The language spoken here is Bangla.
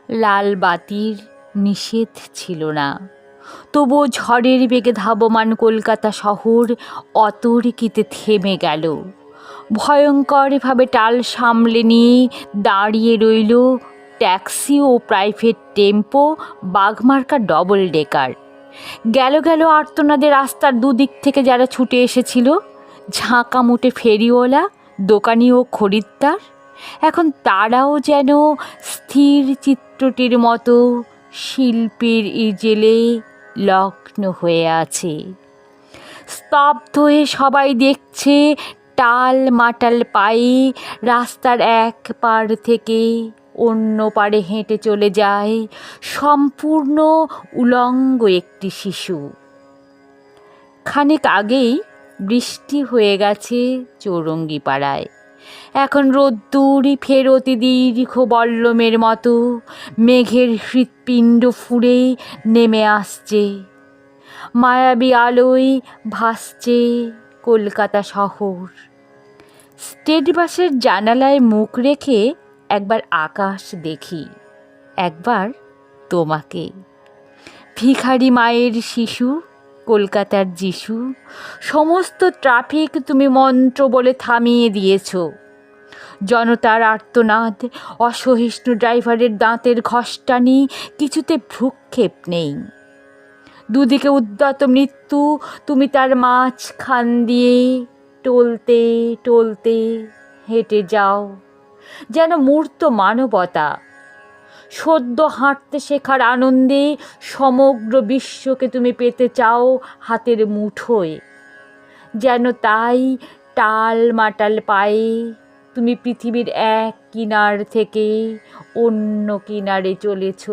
লাল বাতির নিষেধ ছিল না, তবুও ঝড়ের বেগে ধাবমান কলকাতা শহর অতর্কিতে থেমে গেল। ভয়ঙ্করভাবে টাল সামলে নিয়ে দাঁড়িয়ে রইল ট্যাক্সি ও প্রাইভেট টেম্পো, বাঘমার্কা ডবল ডেকার। গেল গেল আর্তনাদের রাস্তার দুদিক থেকে যারা ছুটে এসেছিল, ঝাঁকা মুটে ফেরিওয়ালা, দোকানি ও খরিদ্দার, এখন তারাও যেন স্থির চিত্রটির মতো শিল্পীর ইজেলে লগ্ন হয়ে আছে। স্তব্ধ হয়ে সবাই দেখছে টাল মাটাল পায়ে রাস্তার এক পার থেকে অন্য পারে হেঁটে চলে যায় সম্পূর্ণ উলঙ্গ একটি শিশু। খানিক আগেই বৃষ্টি হয়ে গেছে চৌরঙ্গিপাড়ায়। এখন রোদ্দুরই ফের অতি দীর্ঘ বল্লমের মতো মেঘের হৃৎপিণ্ড ফুঁড়ে নেমে আসছে। মায়াবী আলোয় ভাসছে কলকাতা শহর। স্টেট বাসের জানালায় মুখ রেখে একবার আকাশ দেখি, একবার তোমাকে। ভিখারি মায়ের শিশু, কলকাতার যিশু, সমস্ত ট্রাফিক তুমি মন্ত্র বলে থামিয়ে দিয়েছ। জনতার আর্তনাদ, অসহিষ্ণু ড্রাইভারের দাঁতের ঘষ্টানি, কিছুতে ভ্রুক্ষেপ নেই। দুদিকে উদ্যত মৃত্যু, তুমি তার মাঝখান দিয়ে টলতে টলতে হেঁটে যাও যেন মূর্ত মানবতা। সদ্য হাঁটতে শেখার আনন্দে সমগ্র বিশ্বকে তুমি পেতে চাও হাতের মুঠোয়। যেন তাই টাল মাটাল পায়ে তুমি পৃথিবীর এক কিনার থেকে অন্য কিনারে চলেছ।